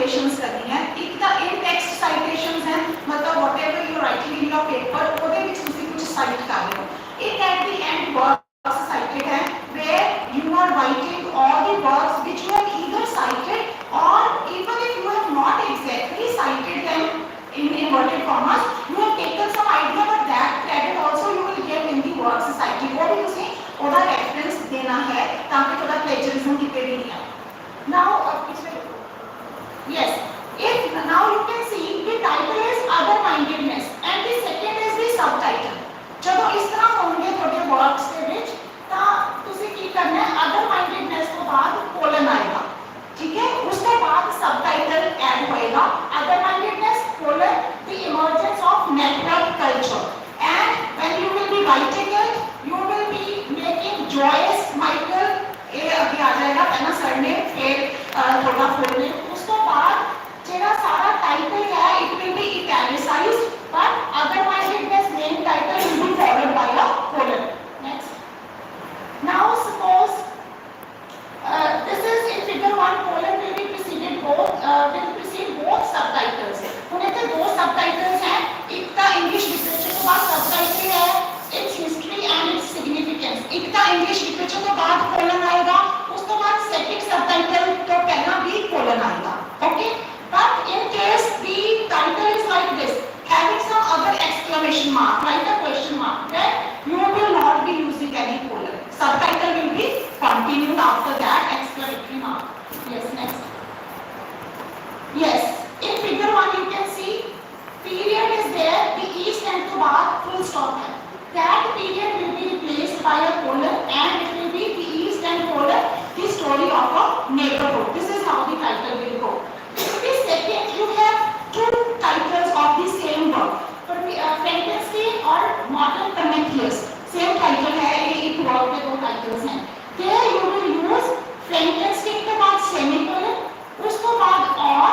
Citations करनी है। एक दा इन टेक्स्ट साइटेशंस है, मतलब whatever you writing in your paper ਉਹਦੇ ਵਿੱਚ ਤੁਸੀਂ ਕੁਝ ਸਾਈਟ ਕਰ ਰਹੇ ਹੋ। ਇੱਕ at the and works cited है where you are writing all the works which you have either cited or even if you have not exactly cited them in inverted commas, you have taken some idea, but that credit also you will get in the works cited। वो भी उसे ਉਹਦਾ reference देना है ताकि थोड़ा plagiarism की पे भी नहीं आए। Now yes, if now you can see the title is other mindedness and the second is the subtitle। ਜਦੋਂ ਇਸ ਤਰ੍ਹਾਂ ਹੋਣਗੇ ਤੁਹਾਡੇ ਵਰਕਸ ਦੇ ਵਿੱਚ ਤਾਂ ਤੁਸੀਂ ਕੀ ਕਰਨਾ ਹੈ, ਅਦਰ ਮਾਈਂਡedness ਤੋਂ ਬਾਅਦ ਕੋਲਨ ਆਏਗਾ, ਠੀਕ ਹੈ। ਉਸ ਤੋਂ ਬਾਅਦ ਸਬਟਾਈਟਲ ਐਡ ਹੋਏਗਾ, other mindedness colon the emergence of network culture and when you will be writing it you will be making joyous Michael ਇਹ ਅੱਗੇ ਆ ਜਾਏਗਾ ਪਹਿਲਾਂ सरनेम फिर ਤੁਹਾਡਾ full name। ਉਸ ਤੋਂ ਬਾਅਦ ਜਿਹੜਾ ਸਾਰਾ ਟਾਈਟਲ ਹੈ it will be italicized but other mindedness main title will be followed by a colon। Next, now suppose this is in figure 1 colon will be preceded both subtitles। ਹੁਣ ਇੱਥੇ ਦੋ subtitles हैं, एक ਤਾਂ इंग्लिश लिटरेचर ਤੋਂ ਬਾਅਦ subtitle है its history and its significance, एक ਤਾਂ इंग्लिश लिटरेचर ਤੋਂ ਬਾਅਦ colon आएगा, ਉਸ ਤੋਂ ਬਾਅਦ second subtitle ਤੋਂ ਪਹਿਲਾਂ भी colon आएगा। Okay, but in case the title is like this having some other exclamation mark like a question mark, then you will not be using any colon, subtitle will be continued after that exclamatory mark। Yes, next, yes, in figure 1 you can see period is there, the e stand to baad full stop hai, that period will be replaced by a colon and it will be the e stand colon the story of a neighborhood। This is how the title will go। In second you have two titles of the same work, Frankenstein और Modern Prometheus, same title है, ये एक work में दो titles हैं। There you will use Frankenstein के बाद semicolon, उसके बाद और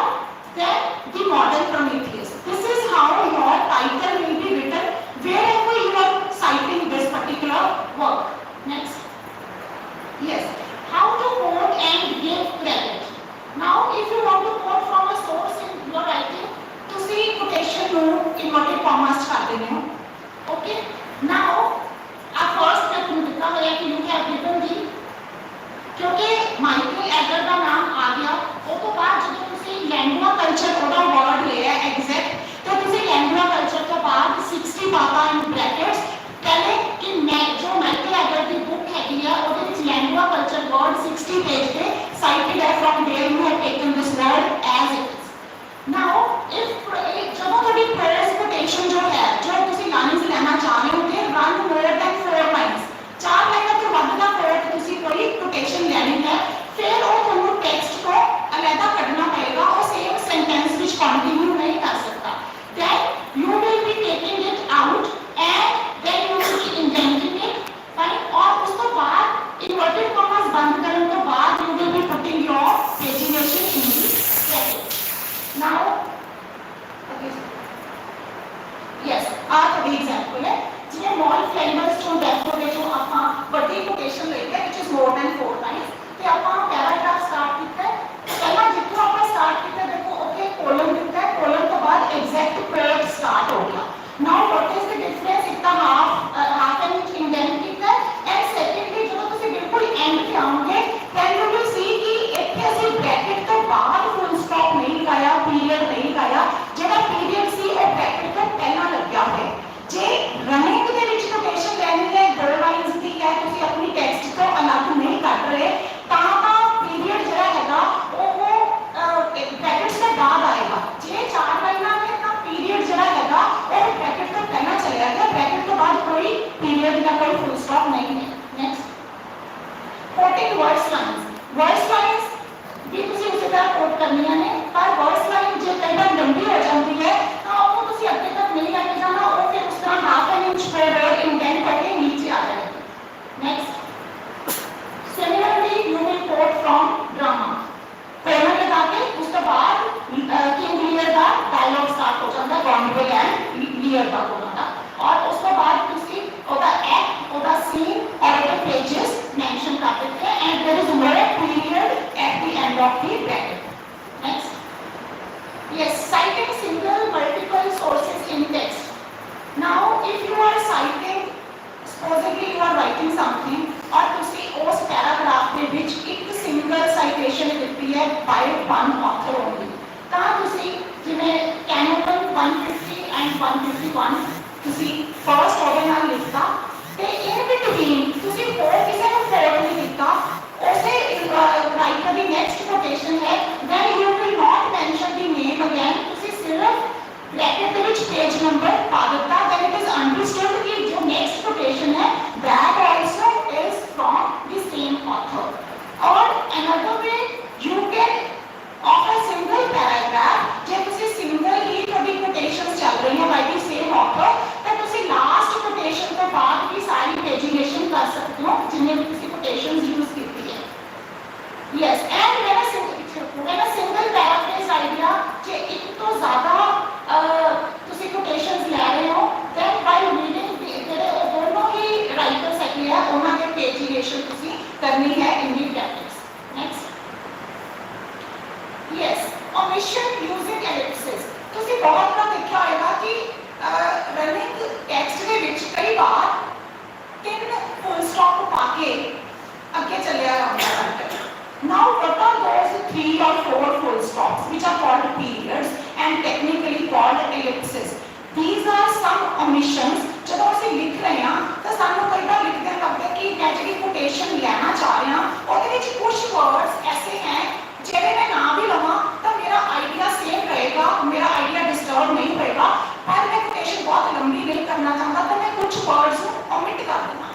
then the Modern Prometheus। This is how your title will be written wherever you are citing this particular work। Next, yes, how to quote and give credit। Now if you want to quote from a source in your writing, ਤੁਸੀਂ quotation ਨੂੰ inverted commas ਕਰ ਦੇਣੇ ਹੋ। Okay, now a first मैं ਤੁਹਾਨੂੰ ਦਿੱਤਾ ਹੋਇਆ ਕਿ you have given the, ਕਿਉਂਕਿ ਮਾਈਕਲ ਐਡਰ ਦਾ ਨਾਮ ਆ ਗਿਆ ਉਹ ਤੋਂ ਬਾਅਦ ਜਦੋਂ ਤੁਸੀਂ lingua culture ਉਹਦਾ word ਲਿਆ exact ਤਾਂ ਤੁਸੀਂ lingua culture ਤੋਂ ਬਾਅਦ 60 ਪਾਤਾ in brackets ਪਹਿਲੇ ਕਿ ਮੈਂ ਜੋ ਮਾਈਕਲ ਐਡਰ ਦੀ ਬੁੱਕ ਹੈਗੀ ਆ ਉਹਦੇ ਵਿੱਚ lingua culture word 60 ਪੇਜ ਤੇ cited ਹੈ from there you have taken this word as it is। Now if ਜਦੋਂ ਤੁਹਾਡੀ first quotation ਜੋ ਹੈ ਜੋ ਤੁਸੀਂ ਲਾਈਨਸ ਲੈਣਾ ਚਾਹ ਰਹੇ ਹੋ ਤੇ run more than 4 lines, 4 ਲਾਈਨਾਂ ਤੋਂ ਵੱਧ ਦਾ quote ਤੁਸੀਂ ਕੋਈ quotation ਲੈਣੀ ਹੈ ਫਿਰ ਉਹ ਤੁਹਾਨੂੰ ਟੈਕਸਟ ਤੋਂ ਅਲੱਗਾ ਕੱਢਣਾ ਪਏਗਾ, ਉਹ ਸੇਮ ਸੈਂਟੈਂਸ ਵਿੱਚ ਕੰਟੀਨਿਊ ਨਹੀਂ ਕਰ ਸਕਦਾ। then you will be taking it out and then you will be indenting it, fine, और ਉਸ ਤੋਂ ਬਾਅਦ inverted commas ਬੰਦ ਕਰਨ ਤੋਂ ਬਾਅਦ you will be putting your pagination in the bracket। now yes, ਆ ਤੁਹਾਡੀ ਐਗਜ਼ਾਮਪਲ ਹੈ ਜਿਵੇਂ ਮॉल ਫਲੇਵਰਸ ਤੋਂ ਡੈਫੋ ਦੇ ਜੋ ਆਪਾਂ ਵੱਡੀ ਕੋਟੇਸ਼ਨ ਲਈ ਹੈ which is more than 4 lines ਤੇ ਆਪਾਂ ਪੈਰਾਗ੍ਰਾਫ ਸਟਾਰਟ ਕੀਤਾ ਹੈ, ਪਹਿਲਾਂ ਜਿੱਥੋਂ ਆਪਾਂ ਸਟਾਰਟ ਕੀਤਾ ਦੇਖੋ ਉੱਥੇ ਕੋਲਨ ਦਿੱਤਾ ਹੈ, ਕੋਲਨ ਤੋਂ ਬਾਅਦ ਐਗਜ਼ੈਕਟ ਕੋਡ ਸਟਾਰਟ ਹੋ ਗਿਆ। ਨਾਓ ਵਾਟ ਇਜ਼ ਦ ਡਿਫਰੈਂਸ, ਇੱਕ ਤਾਂ ਹਾਫ ਐਨ ਇੰਚ ਇੰਡੈਂਟ ਕੀਤਾ ਹੈ ਐਂਡ ਸੈਕੰਡਲੀ ਜਦੋਂ ਤੁਸੀਂ ਬਿਲਕੁਲ ਐਂਡ ਤੇ ਆਉਂਗੇ then you will see ਕਿ ਇੱਥੇ ਅਸੀਂ ਬ੍ਰੈਕਟ ਤੋਂ ਬਾਅਦ ਫੁੱਲ ਸਟਾਪ ਨਹੀਂ ਲਗਾਇਆ, ਪੀਰੀਅਡ ਨਹੀਂ ਲਗਾਇਆ, ਜਿਹੜਾ ਪੀਰੀਅਡ ਸੀ ਉਹ ਬ੍ਰੈਕਟ ਤੋਂ ਪਹਿਲਾਂ ਲੱਗਿਆ ਹੋਇਆ। ਜੇ ਰਨਿੰਗ ਦੇ ਵਿੱਚ ਕੋਟੇਸ਼ਨ ਲੈਣੀ ਹੈ 2 ਲਾਈਨਸ ਦੀ ਹੈ, ਤੁਸੀਂ ਆਪਣੀ ਟੈਕਸਟ ਤੋਂ ਅਲੱਗ ਨਹੀਂ ਕੱਢ ਰਹੇ ਤਾਂ ਪੀਰੀਅਡ ਜਿਹੜਾ ਹੈਗਾ ਉਹ ਬ੍ਰੈਕਟਸ ਦੇ ਬਾਅਦ ਆਏਗਾ। ਜੇ 4 ਲਾਈਨਾਂ ਨੇ ਤਾਂ ਪੀਰੀਅਡ ਜਿਹੜਾ ਹੈਗਾ ਉਹ ਬ੍ਰੈਕਟ ਤੋਂ ਪਹਿਲਾਂ ਚਲਿਆ ਗਿਆ, ਬ੍ਰੈਕਟ ਤੋਂ ਬਾਅਦ ਕੋਈ ਪੀਰੀਅਡ ਦਾ ਕੋਈ ਫੁੱਲ ਸਟਾਪ ਨਹੀਂ ਹੈ। Next, quoting verse lines, verse lines ਵੀ ਤੁਸੀਂ ਉਸੇ ਤਰ੍ਹਾਂ ਕੋਟ ਕਰਨੀਆਂ ਨੇ ਪਰ verse line ਜੇ ਕਈ ਵਾਰ ਲੰਬੀ ਹੋ ਜਾਂਦੀ ਹੈ ਤਾਂ ਉਹ ਤੁਸੀਂ ਅੱਗੇ ਤੱਕ ਨਹੀਂ ਲੈ ਕੇ ਜਾਣਾ, ਉਹ ਫਿਰ ਉਸ ਤਰ੍ਹਾਂ half an inch forward indent ਕਰਕੇ ਨੀਚੇ ਆ ਜਾਏਗੀ। Next, similarly you will quote from drama, colon ਲਗਾ ਕੇ ਉਸ ਤੋਂ ਬਾਅਦ ਕਿੰਗ ਲੀਅਰ ਦਾ ਡਾਇਲੌਗ ਸਟਾਰਟ ਹੋ ਜਾਂਦਾ, ਗੌਨਵਿਲ ਐਂਡ ਲੀਅਰ ਦਾ ਉਹਨਾਂ ਦਾ, ਔਰ ਉਸ ਤੋਂ ਬਾਅਦ ਤੁਸੀਂ ਉਹਦਾ ਐਕਟ, ਉਹਦਾ ਸੀਨ ਔਰ ਉਹਦੇ ਪੇजेस ਮੈਂਸ਼ਨ ਕਰ ਦਿੱਤੇ and there is no period at the end of the bracket. Next, supposedly you are writing something और तुसी उस पैराग्राफ के विच एक सिंगल साइटेशन लिखी है by one author only ਤਾਂ ਤੁਸੀਂ ਜਿਵੇਂ ਕੈਨੋਨ 150 and 151 ਤੁਸੀਂ ਫਰਸਟ ਉਹਦੇ ਨਾਲ ਲਿਖਤਾ ਤੇ in between ਤੁਸੀਂ ਹੋਰ ਕਿਸੇ ਨੂੰ ਫੋਲੋ ਨਹੀਂ ਕੀਤਾ उसे राइटर की नेक्स्ट कोटेशन है then you will not mention the name again उसे सिर्फ ब्रैकेट के विच पेज नंबर पा देता then it is understood कि जो नेक्स्ट कोटेशन है that also is from the same author और another way you can of a single paragraph जे तुसी सिंगल ही थोड़ी कोटेशंस चल रही है by the same author तो तुसी लास्ट कोटेशन के बाद भी सारी पेजिनेशन कर सकते हो जिन्हें भी तुसी कोटेशंस यूज की Yes, and when a single paraphrase idea जे एक तो ज़्यादा तुसी quotations ले रहे हो then while reading जेरे दोनों ही writers सही है उन्हां के pagination तुसी करनी है in the brackets. Next. Yes, omission using ellipses. तुसी बहुत बार देखा होगा कि running text के विच कई बार तीन full stop पाके आगे चले आ रहा है. Now what are those 3 or 4 full stops which are called periods and technically called ellipses? These are some omissions जब हम इसे लिख रहे हैं तो सानू कई बार लिखते हैं लगता है कि मैं जो कोटेशन लेना चाह रहे हैं और विच कुछ वर्ड्स ऐसे हैं जेरे मैं ना भी लवां तो मेरा आइडिया सेम रहेगा मेरा आइडिया डिस्टर्ब नहीं होएगा पर मैं कोटेशन बहुत लंबी नहीं करना चाहता तो मैं कुछ वर्ड्स ओमिट कर दूंगा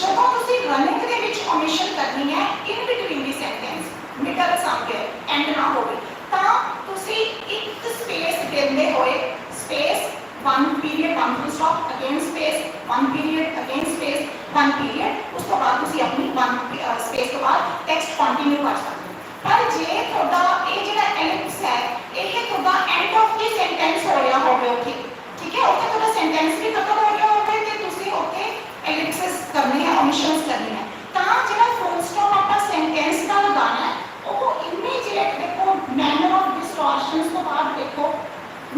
जब तुसी रनिंग के विच ओमिशन करनी है in between the sentence middle समझे एंड ना होवे ता तुसी एक स्पेस देंदे होए space one period one full stop again space one period again space one period उस तो बाद तुसी अपनी वन स्पेस के बाद टेक्स्ट कंटिन्यू कर सकते हो पर जे थोड़ा ये जेड़ा एलिप्स है ये थोड़ा एंड ऑफ दी सेंटेंस हो रहा होवे ओके ठीक है ओके थोड़ा सेंटेंस भी खत्म हो गया होवे ते तुसी ओके एलिप्सेस करनी है ओमिशंस करनी है ता जेड़ा फुल स्टॉप आपका सेंटेंस का लगाना है वो इमीडिएट देखो मैनर ऑफ डिस्टॉर्शंस तो बाद देखो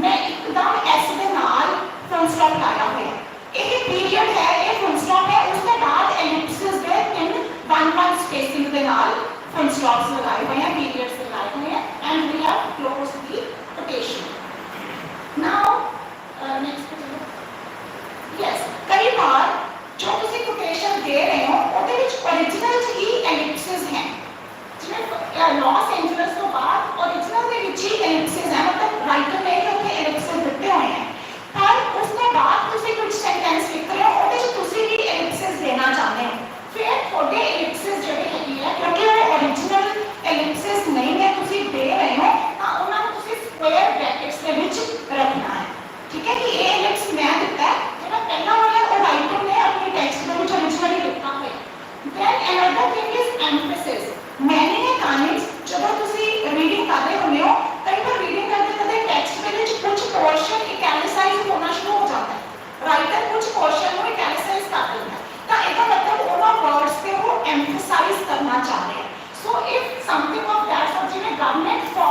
मैं एकदम एस दे नाल फुल स्टॉप लाया हुआ है ये पीरियड है ये फुल स्टॉप है उसके बाद एलिप्सेस दे इन वन वन स्पेसिंग दे नाल फुल स्टॉप्स लगाए हुए हैं पीरियड्स लगाए हुए हैं and we have closed the quotation now next yes कई बार जो किसी कोटेशन दे रहे हो ਉਹਦੇ ਵਿੱਚ ओरिजिनल ही एलिप्सेस हैं जिन्हें लॉस एंजलिस तो बाद ओरिजिनल ਦੇ ਵਿੱਚ ही एलिप्सेस हैं मतलब राइटर ने ही ਉੱਥੇ एलिप्सेस ਦਿੱਤੇ ਹੋਏ हैं पर उसके बाद ਤੁਸੀਂ ਕੁਝ ਸੈਂਟੈਂਸ ਲਿਖ ਰਹੇ ਹੋ ਉਹਦੇ ਵਿੱਚ ਤੁਸੀਂ ਵੀ एलिप्सेस देना चाहते हो फिर ਤੁਹਾਡੇ एलिप्सेस ਜਿਹੜੇ ਹੈਗੇ ਆ ਕਿਉਂਕਿ ਉਹ ओरिजिनल एलिप्सेस नहीं है ਤੁਸੀਂ ਦੇ ਰਹੇ ਹੋ ਤਾਂ ਉਹਨਾਂ ਨੂੰ ਤੁਸੀਂ ਸਕੁਅਰ ਬ੍ਰੈਕਟਸ ਦੇ ਵਿੱਚ ਰੱਖਣਾ ਹੈ ठीक है कि ये एलिप्स मैं ਦਿੱਤਾ है ਜਿਹੜਾ ਪਹਿਲਾ ਵਾਲਾ ਉਹ ਰਾਈਟਰ ਨੇ ਆਪਣੀ ਟੈਕਸਟ ਦੇ ਵਿੱਚ ओरिजिनली ਲਿਖਾ ਹੋਇਆ then another thing is emphasis many times ਜਦੋਂ ਤੁਸੀਂ ਰੀਡਿੰਗ ਕਰ ਰਹੇ ਹੁੰਦੇ ਹੋ ਕਈ ਵਾਰ ਰੀਡਿੰਗ ਕਰਦੇ ਟੈਕਸਟ ਦੇ ਵਿੱਚ ਕੁਝ ਪੋਰਸ਼ਨ ਇਟੈਲਿਸਾਈਜ਼ ਹੋਣਾ ਸ਼ੁਰੂ ਹੋ ਜਾਂਦਾ ਹੈ ਰਾਈਟਰ ਕੁਝ ਪੋਰਸ਼ਨ ਨੂੰ ਇਟੈਲਿਸਾਈਜ਼ ਕਰ ਦਿੰਦਾ ਤਾਂ ਇਹਦਾ ਮਤਲਬ ਉਹਨਾਂ ਵਰਡਸ ਤੇ ਉਹ ਐਮਫਸਾਈਜ਼ ਕਰਨਾ ਚਾਹ ਰਿਹਾ so if something of that sort ਜਿਵੇਂ government for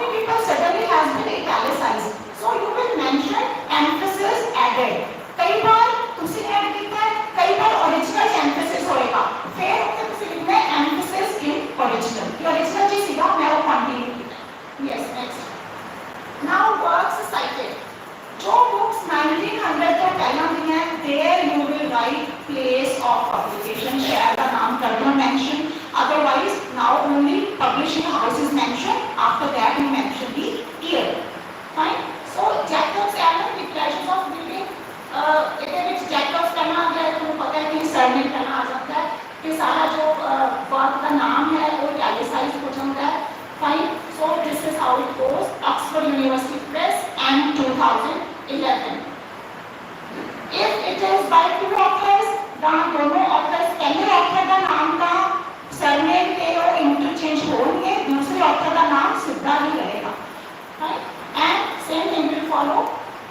the people suddenly has been italicized so you will mention emphasis added कई बार ਤੁਸੀਂ ऐड ਕੀਤਾ है कई बार ओरिजिनल emphasis होएगा फिर ਉੱਤੇ ਤੁਸੀਂ ਲਿਖਣਾ है emphasis in original ये original जी सीधा मैं वो कंटिन्यू किया yes next now works cited जो बुक्स 1900 ਤੋਂ ਪਹਿਲਾਂ ਦੀਆਂ there you will write place of publication share का नाम कर दो mention otherwise now only publishing house is mentioned after that you mention the year fine so Jacobs Allen the pleasures of reading ਇਹਦੇ ਵਿੱਚ ਜੈਕਬਸ ਕਰਨਾ ਆ ਗਿਆ ਤੁਹਾਨੂੰ ਪਤਾ ਹੈ ਕਿ ਸਰਨੇਮ ਕਰਨਾ ਆ ਜਾਂਦਾ ਹੈ ਕਿ ਸਾਰਾ ਜੋ ਵਰਕ ਦਾ ਨਾਮ ਹੈ ਉਹ ਇਟੈਲਿਸਾਈਜ਼ ਹੋ ਜਾਂਦਾ ਹੈ fine so this is how it goes Oxford University Press and 2011 if it is by two authors then दोनों authors पहले author ਦਾ ਨਾਮ ਦਾ सरनेम के और इंटरचेंज होंगे दूसरे ऑथर का नाम सीधा ही रहेगा right and same thing will follow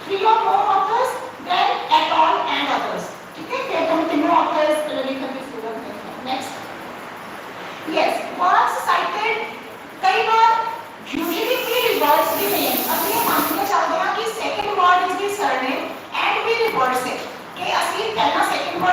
3 or more authors then at all and others ठीक है फिर हम तीनों authors लिखकर भी शुरू करते हैं next yes works cited कई बार usually we reverse the name अब ये मानते चलते हैं कि second word is the surname and we reverse it कि असली पहला second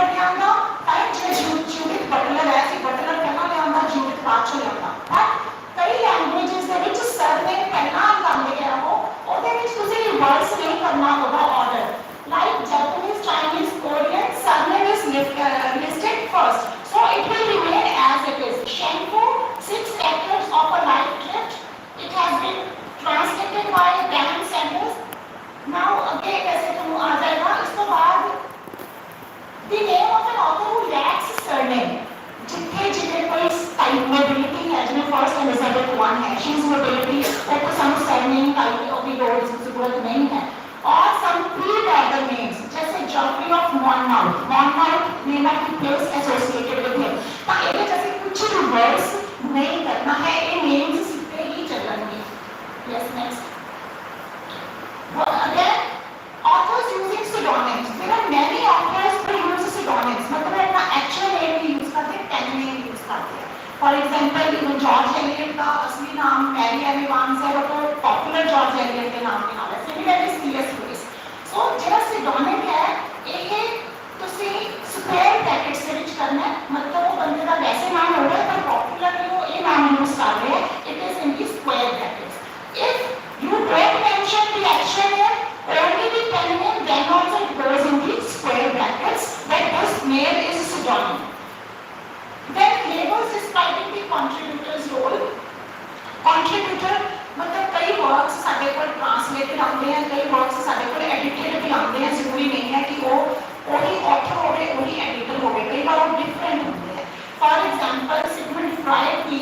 एंड वंस है बट पॉपुलर जॉब्स एरिया के नाम के नाल है सिमिलरली सीरियस केस सो ਜਿਹੜਾ ਸਿਡੋਨਿਮ ਹੈ ਇਹ ਤੁਸੀਂ ਸਕੁਅਰ ਬ੍ਰੈਕਟਸ ਦੇ ਵਿੱਚ ਕਰਨਾ ਹੈ मतलब वो बंदे का वैसे नाम होगा पर पॉपुलरली वो ये नाम यूज कर रहे हैं it is in the square brackets if you don't mention the action here only the pen name then also it goes in the square brackets that this name is pseudonym then labels describing the contributor's role contributor मतलब कई works साडे कोल translated आते हैं कई works साडे कोल edited भी आते हैं जरूरी नहीं है कि वो वही ऑथर होवे वही एडिटर होवे कई बार वो डिफरेंट होते हैं फॉर एग्जांपल सिगमंड फ्राइड की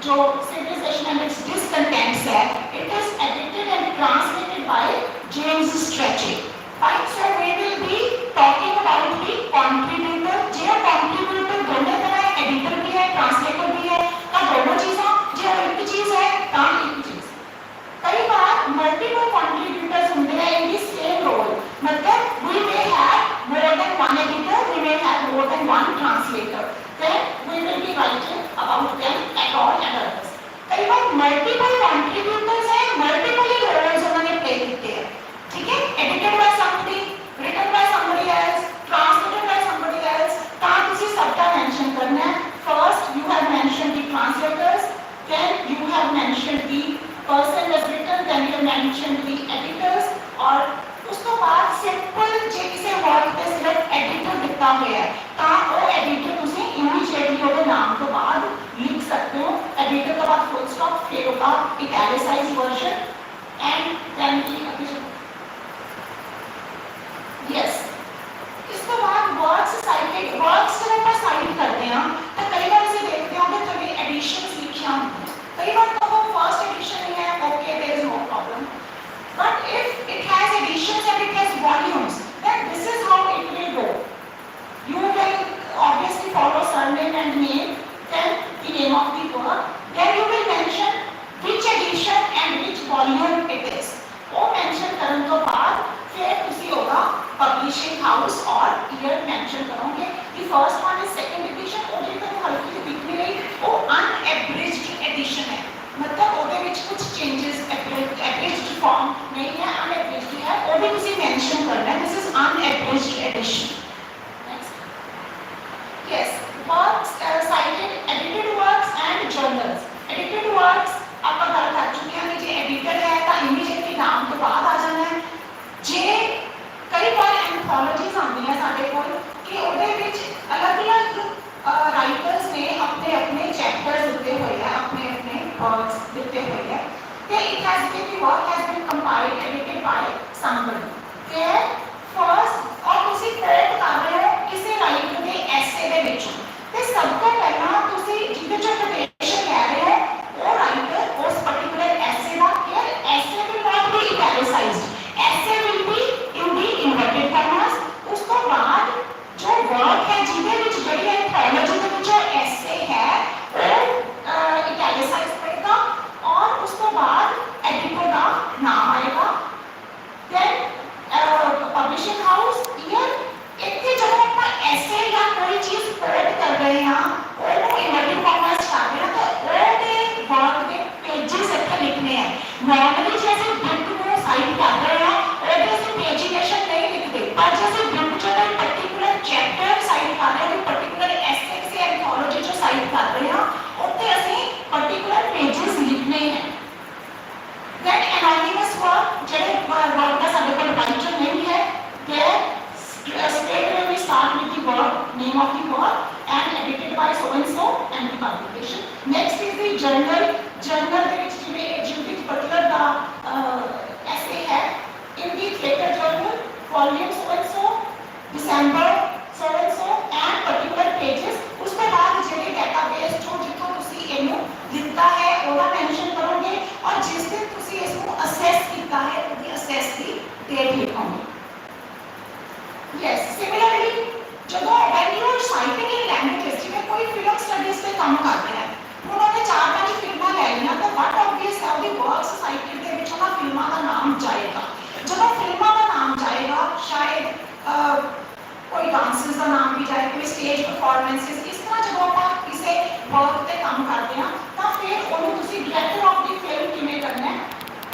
जो सिविलाइजेशन एंड इट्स डिसकंटेंट्स है it is edited and translated by James Strachey fine so we will be talking about the contributor जो कंट्रीब्यूटर दोनों तरह एडिटर भी है ट्रांसलेटर भी है का दोनों चीजें जो एक चीज है का एक चीज कई बार मल्टीपल कंट्रीब्यूटर्स होते हैं इन द सेम रोल मतलब we may have more than one editor we may have more than one translator then we will be writing about them at all and others कई बार multiple contributors हैं multiple roles उन्होंने play किए हैं ठीक है edited by somebody written by somebody else translated by somebody else का किसी सबका मेंशन करना है first you have mentioned the translators then you have mentioned the person was written then you have mentioned the editors और उसको बाद simple जे किसी word पे सिर्फ एडिटर दिखता हुआ है ਤਾਂ ਉਹ ਐਡੀटर ਤੁਸੀਂ ਇਮੀਡੀਏਟਲੀ ਉਹਦੇ ਨਾਮ ਤੋਂ ਬਾਅਦ ਲਿਖ सकते हो एडिटर के बाद फुल स्टॉप फिर होगा इटैलिसाइज वर्जन एंड देन की यस इसके बाद वर्ड्स साइटेड वर्ड्स जब आप साइट करते हैं तो कई बार इसे देखते हो कि कभी एडिशंस लिखियां कई बार तो वो फर्स्ट एडिशन ही है okay there is no problem but if it has additions and it has volumes then this is how it will go you will obviously follow surname and name then the name of the work then you will mention which edition and which volume it is वो mention करने के बाद फिर तुसी होगा publishing house और year mention करोगे the first one is second edition और ये तो हल्की सी दिख नहीं रही वो unabridged edition है मतलब ਉਹਦੇ ਵਿੱਚ ਕੁਝ ਚੇਂजेस abridged form नहीं है unabridged है वो भी किसी मेंशन करना है this is unabridged edition next yes works cited edited works and journals edited works ਆਪਾਂ ਗੱਲ ਕਰ ਚੁੱਕੇ ਹਾਂ ਕਿ ਜੇ ਐਡੀਟਰ ਹੈ ਤਾਂ ਇਮੀਡੀਏਟਲੀ ਨਾਮ ਤੋਂ ਬਾਅਦ ਆ ਜਾਣਾ ਹੈ ਜੇ ਕਈ ਵਾਰ ਐਂਥੋਲੋਜੀਜ਼ ਆਉਂਦੀਆਂ ਸਾਡੇ ਕੋਲ ਕਿ ਉਹਦੇ ਵਿੱਚ ਅਲੱਗ-ਅਲੱਗ राइटर्स ने अपने अपने चैप्टर्स दिए हुए हैं अपने अपने वर्क्स दिए हुए हैं ते it has been the work has been compiled edited by somebody ते फर्स्ट और ਤੁਸੀਂ ਕੋਟ ਕਰ ਰਹੇ ਹੋ ਕਿਸੇ ਰਾਈਟਰ ਦੇ ਐਸੇ ਦੇ ਵਿੱਚੋਂ ਤੇ ਸਭ ਤੋਂ ਪਹਿਲਾਂ ਤੁਸੀਂ ਜਿਹਦੇ ਚੋਂ ਕੋਟੇਸ਼ਨ ਲੈ ਰਹੇ ਹੋ ਉਹ ਰਾਈਟਰ ਉਸ ਪਾਰਟਿਕੂਲਰ ਐਸੇ ਦਾ ਕੇਅਰ ਐਸੇ ਵਿਲ ਨਾਟ ਬੀ ਇਟੈਲਿਸਾਈਜ਼ਡ ਐਸੇ will be in the inverted ਕॉमर्स ਉਸ ਤੋਂ ਬਾਅਦ जो वर्क है जिधे विच जड़ी एंथोलॉजी के विच ऐसे है वो इटैलिसाइज करेगा और उसके बाद एडिटर का नाम आएगा देन पब्लिशिंग हाउस ईयर इतने जब आप ऐसे या कोई चीज कोट कर रहे हैं वो इनवर्टेड कॉमर्स कर रहे हैं तो वो दे वर्क के पेजेस इतने लिखने हैं नॉर्मली जैसे बुक को साइड कर रहे हैं वो से पेजिनेशन नहीं लिखते पर जैसे बुक जो है पर्टिकुलर चैप्टर साइड कर रहे हैं पर्टिकुलर एसे से एंथोलॉजी जो साइड कर रहे हैं ਉੱਤੇ ਅਸੀਂ पर्टिकुलर पेजेस लिखने हैं then anonymous work ਜਿਹੜੇ वर्क ਦਾ ਸਾਡੇ ਕੋਲ ਰਾਈਟਰ नहीं है they straight away we start with the work name of the work and edited by so and the publication next is the journal journal ਦੇ ਵਿੱਚ ਜਿਵੇਂ ਜਿਵੇਂ particular ਦਾ ਐਸੇ ਹੈ in the theater journal volume so December so and particular pages उसके बाद ਜਿਹੜੇ database जो ਜਿੱਥੋਂ ਤੁਸੀਂ ਇਹਨੂੰ ਦਿੱਤਾ ਹੈ ਉਹਦਾ ਮੈਂਸ਼ਨ ਕਰੋਗੇ ਔਰ ਜਿਸ ਦਿਨ ਤੁਸੀਂ ਇਸ ਨੂੰ ਅਸੈਸ ਕੀਤਾ ਹੈ ਉਹਦੀ ਅਸੈਸ ਦੀ ਡੇਟ ਲਿਖੋਗੇ yes similarly ਜਦੋਂ when you are citing in languages ਜਿਵੇਂ ਕੋਈ ਫਿਲਮ ਸਟੱਡੀਜ਼ ਤੇ ਕੰਮ ਕਰਦੇ ਹੈ ਉਹਨਾਂ ਨੇ 4-5 ਫਿਲਮਾਂ ਲੈ ਲਈਆਂ ਤਾਂ what obvious ਹੈ ਉਹਦੀ ਵਰਕਸ ਸਾਈਟਡ ਦੇ ਵਿੱਚ ਉਹਨਾਂ ਫਿਲਮਾਂ ਦਾ ਨਾਮ ਜਾਏਗਾ ਜਦੋਂ ਫਿਲਮਾਂ ਦਾ ਨਾਮ ਜਾਏਗਾ ਸ਼ਾਇਦ कोई डांसेस का नाम भी जाए कोई स्टेज परफॉर्मेंसेस इस तरह जब आप किसी वर्क पे काम करते हैं तो फिर उन्होंने तुसी डायरेक्टर ऑफ द फिल्म किमें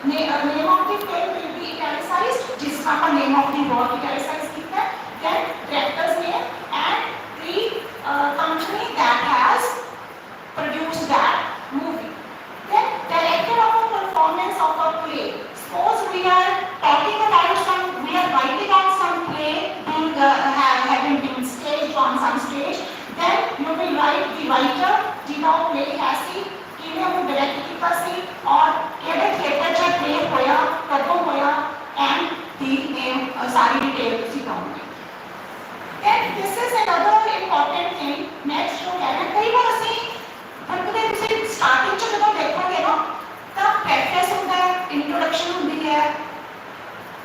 name of the film will be italicized, जिसका आपका name of the work italicized किया है, then director's name and the company that has produced that movie. Then director of a performance of a play. Suppose we are talking about we are writing on some play being having been staged on some stage. Then you will write the writer, जिन्हों play है सी, किन्हें वो direct किया सी, और केवल theatre चा play होया, कदों होया, and the name सारी detail उसी काउंट में. Then this is another important thing. Next जो है ना, कई बार असी हमने इसे starting चा जब देखोगे ना, तब preface होता है, introduction होती है,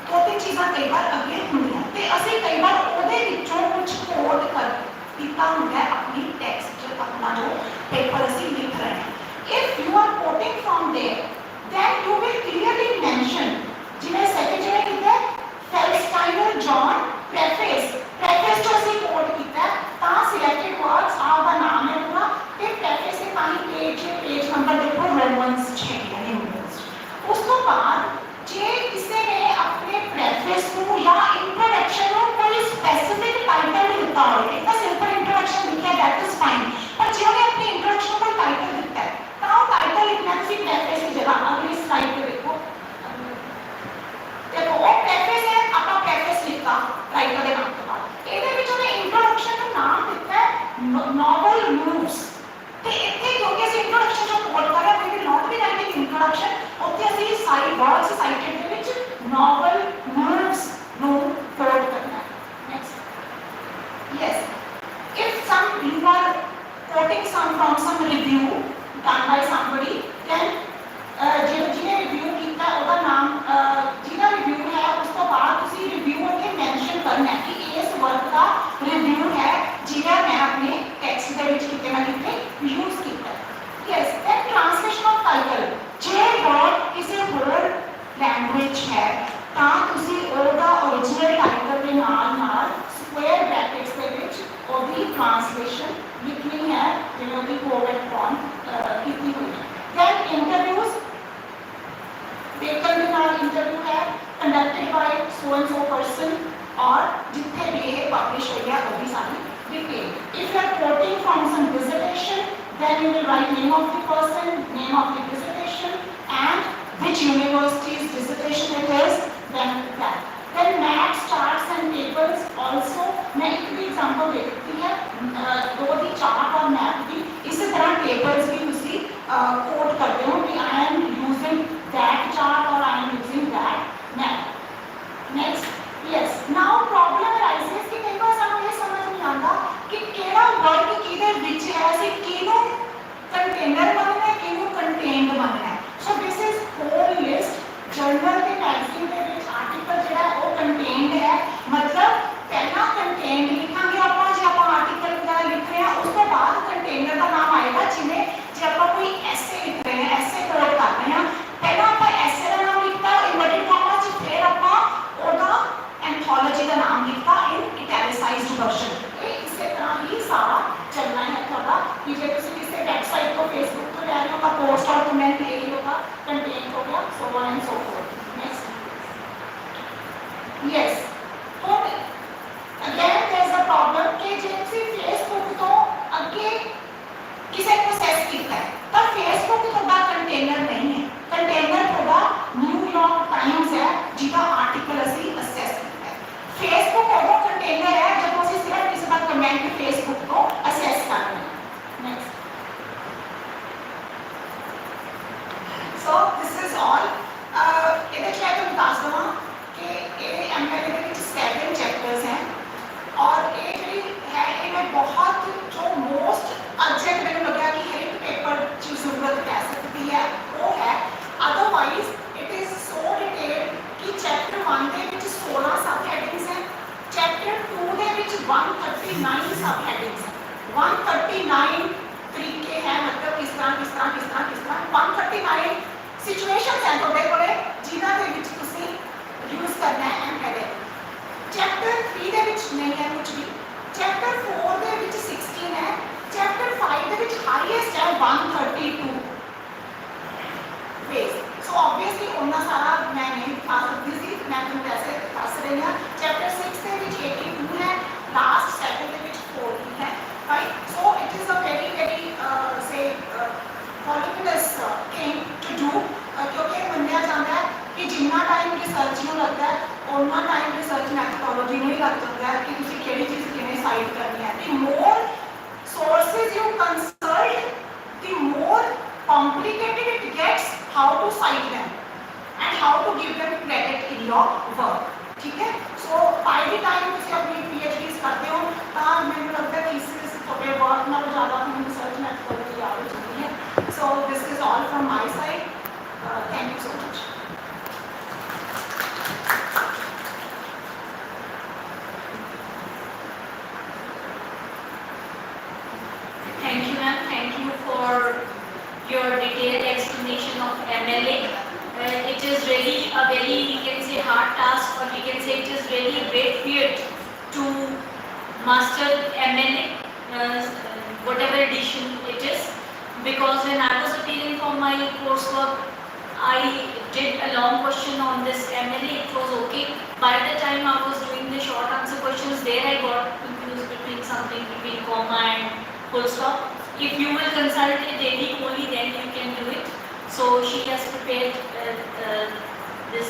दो तीन चीज़ां कई बार अगे होती हैं. ते असी कई बार ओदे विचों कुछ कोड कर दिता होता है अपनी टेक्स्ट जो अपना जो पेपर असी लिख रहे हैं. If you are quoting from there, then you will clearly mention जिन्हें सेक्रेटरी किया है फेल्स्टाइनर जॉन preface जो असी कोड किया है ता सिलेक्टेड वर्ड्स आपका नाम है पूरा ते preface के कहीं पेज नंबर देखो रोमन्स 6 यानी उसको बाद जे किसी ने अपने preface को या introduction को कोई specific title दिया हो, एक simple introduction लिखा है that is fine, पर जिन्होंने अपने introduction को title दिया है, ताऊ title लिखना किसी preface की जगह अगली slide पे देखो वो preface है, आपका preface लिखा writer के नाम के बाद, इधर भी जो ने introduction का नाम दिया है novel moves, ते इतने क्योंकि ऐसे introduction जो कोड कर रहा है, we will not be writing introduction, होते ऐसे सारी words cited के बीच novel moves नो कोड करना है. Next, yes, if some you are quoting from some review done by somebody, then जिन्हें review किया उसका नाम जिन्हें review है उसको बाद उसी reviewer के mention करना है कि इस वर्क का review है जिन्हें मैं अपने text के बीच कितने ना कितने use किया. Yes, then translation of title. J word किसी whole language है ता उसी ओदा original title के नाल square brackets के बीच ओदी translation लिखनी है जिन्हें ओदी correct form कितनी हुई है. Then interviews, वेकल के नाल interview है conducted by so and so person और जितने भी ये publish हो गया वो भी सारी detail. If you are quoting from some dissertation, then you will write name of the person, name of the dissertation, and which university's dissertation it is, then that. Then maps, charts and tables also. मैं एक भी example देती है, दो दी chart और map भी इसी तरह tables भी उसी quote करते हो कि I am using that chart or I am using that map. Next, yes. Now problem arises कि कई बार सानू ये समझ नहीं आता कि केड़ा वर्ड किधर विच है, ऐसे किनो कंटेनर बनना है, किनो कंटेन्ड बनना है. So this is whole list. Journal के मैगजीन के विच आर्टिकल जो है वो कंटेन्ड है, मतलब पहला कंटेन्ड लिखांगे ਆਪਾਂ जे ਆਪਾਂ आर्टिकल वगैरह लिख रहे हैं उसके बाद कंटेनर का नाम आएगा जिन्हें जे ਆਪਾਂ कोई ऐसे लिख रहे हैं, ऐसे कोड कर रहे हैं, पहला ਆਪਾਂ ऐसे का नाम लिखता इन्वर्टेड कॉमा से फिर ਆਪਾਂ ਉਹਦਾ एंथोलॉजी का नाम लिखा इन इटैलिसाइज्ड वर्जन. इसी तरह ही सारा चलना है थोड़ा कि जे किसी किसी वेबसाइट को फेसबुक पे ले लो का पोस्ट और कमेंट ले लो का कंटेंट हो गया so on and so forth. Next, yes, तो again there is a problem कि जैसे फेसबुक तो आगे किसी प्रोसेस किया है पर फेसबुक थोड़ा कंटेनर नहीं है. कंटेनर थोड़ा न्यूयॉर्क टाइम्स है जिसका आर्टिकल ਅਸੀਂ असेस किया है. फेसबुक वो कंटेनर है जब ਅਸੀਂ सिर्फ किसी का कमेंट फेसबुक को असेस कर रहे हैं. Next, so this is all. ਇਹਦੇ ਚ ਮੈਂ ਤੁਹਾਨੂੰ ਦੱਸ ਦਵਾਂ ਕਿ ਇਹ ਐਮਐਲਏ ਦੇ ਵਿੱਚ 7 ਚੈਪਟਰਸ हैं और ये ਜਿਹੜੀ है ये मैं बहुत जो मोस्ट अर्जेंट मैंने लगा कि हर एक पेपर की जरूरत कह सकती है वो है. Otherwise it is so detailed कि चैप्टर 1 ਦੇ ਵਿੱਚ 16 सब हेडिंग्स हैं, चैप्टर 2 ਦੇ ਵਿੱਚ 139 सब हेडिंग्स हैं. 139 तरीके हैं, मतलब किस तरह 139 सिचुएशंस हैं ਤੁਹਾਡੇ ਕੋਲੇ ਜਿਨ੍ਹਾਂ ਦੇ ਵਿੱਚ ਤੁਸੀਂ यूज करना है एमएलए. चैप्टर 3 ਦੇ ਵਿੱਚ नहीं है कुछ भी. चैप्टर 4 ਦੇ ਵਿੱਚ 16 है. चैप्टर 5 ਦੇ ਵਿੱਚ हाईएस्ट है 132 पेज. सो ऑब्वियसली obviously उन्ना सारा मैं नहीं दिखा सकती सी, मैं तुम कैसे दस रही हाँ chapter 6 ਦੇ ਵਿੱਚ 82 है, last chapter ਦੇ ਵਿੱਚ 40 है, right? So it is a very say voluminous thing to do, क्योंकि ਮੰਨਿਆ ਜਾਂਦਾ है कि जिन्ना टाइम रिसर्च ਨੂੰ लगता है उन्ना टाइम रिसर्च मैथडोलॉजी ਨੂੰ ही लग जाता है कि ਤੁਸੀਂ ਕਿਹੜੀ ਚੀਜ਼ ਕਿਵੇਂ ਸਾਈਡ ਕਰਨੀ है. The more sources you consult, the more complicated it gets how to cite them and how to give them credit in your work. ठीक है? So by the time ਤੁਸੀਂ ਆਪਣੀ PhDs करते हो ਤਾਂ ਮੈਨੂੰ लगता है thesis ਤੁਹਾਡੇ work ਨਾਲੋਂ ਜ਼ਿਆਦਾ ਤੁਹਾਨੂੰ research methodology ਆ ਚੁੱਕੀ है. So this is all from my side. Thank you so much. Thank you, ma'am. Thank you for your detailed explanation of MLA. It is really a very, we can say, hard task, or we can say it is really a great field to master MLA, whatever edition it is. Because when I was appearing for my coursework, I did a long question on this MLA. It was okay. By the time I was doing the short answer questions, there I got confused between something between comma and full stop. If you will consult a daily only, then you can do it. So she has prepared this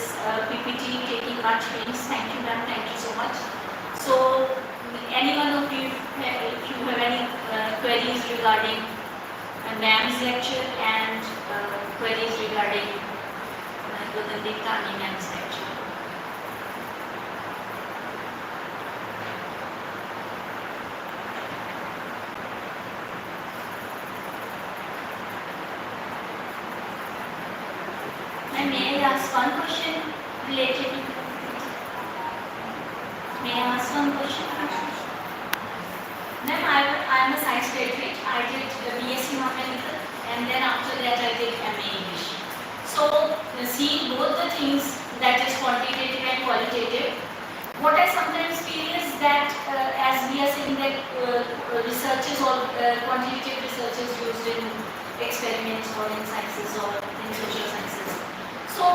PPT, taking much pains. Thank you, ma'am. Thank you so much. So any one of you, if you have any queries regarding ma'am's lecture and queries regarding the Tani ma'am's lecture. May I ask one question related to? May I ask one question? Ma'am, I am a science graduate. I did BSc non-medical, and then after that I did MA English. So see both the things, that is quantitative and qualitative. What I sometimes feel is that as we are saying that research is all quantitative research is used in experiments or in sciences or in social sciences. So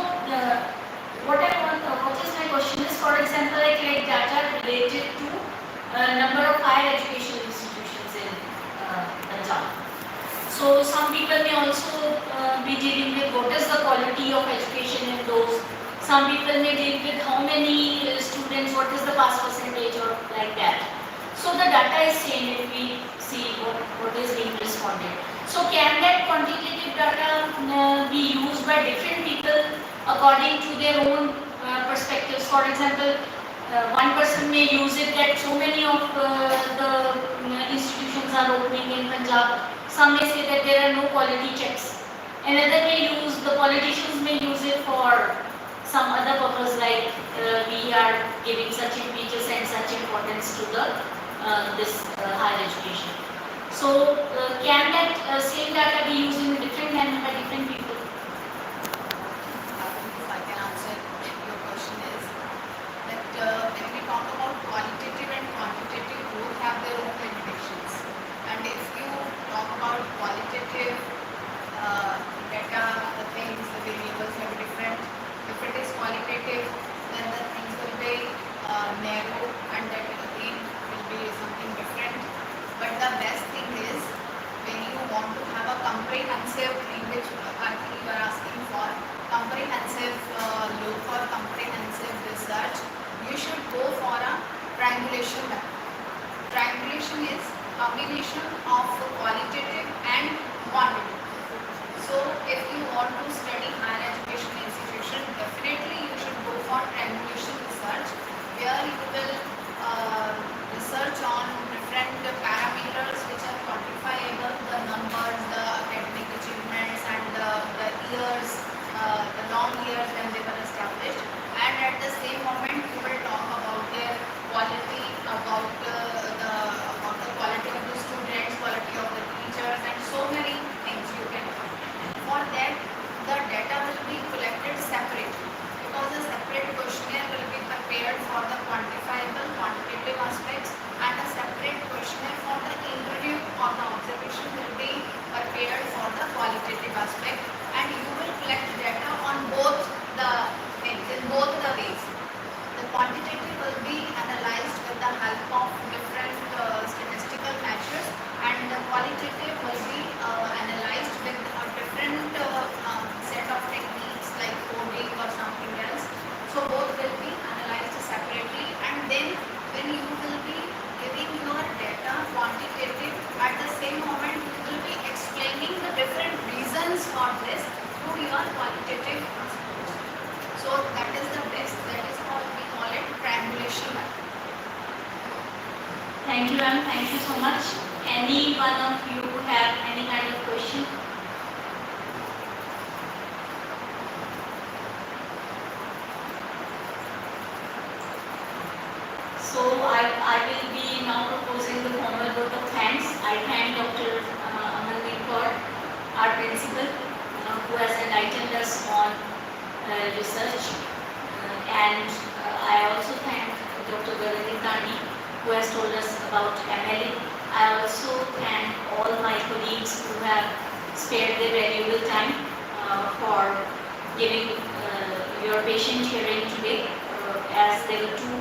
what is my question is, for example, I collect data related to number of higher education institutions in Punjab. So some people may also be dealing with what is the quality of education in those. Some people may deal with how many students, what is the pass percentage or like that. So the data is same if we see what is being responded. So can that quantitative data be used by different people according to their own perspectives? For example, one person may use it that so many of the institutions are opening in Punjab. Some may say that there are no quality checks. Another may use, the politicians may use it for some other purpose, like we are giving such impetus and such importance to the this higher education. So can that same data be used in a different manner by different people? If I can answer your question is that when we talk about qualitative and quantitative, both have their own limitations. And if you talk about qualitative data, the things, the variables have different. If it is qualitative, then the things will be narrow, and that again will be something different. But the best thing is when you want to have a comprehensive thing, which I Thank you, ma'am. Thank you so much. Any one of you have any kind of question? So I will be now proposing the formal vote of thanks. I thank Dr. Amandeep Kaur, our principal, who has enlightened us on research. And I also thank Dr. Galadin Gandhi, who has told us about MLA. I also thank all my colleagues who have spared their valuable time for giving your patient hearing today, as there were two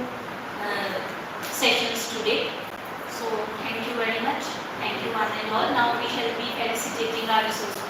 sessions today. So thank you very much. Thank you one and all. Now we shall be felicitating our resource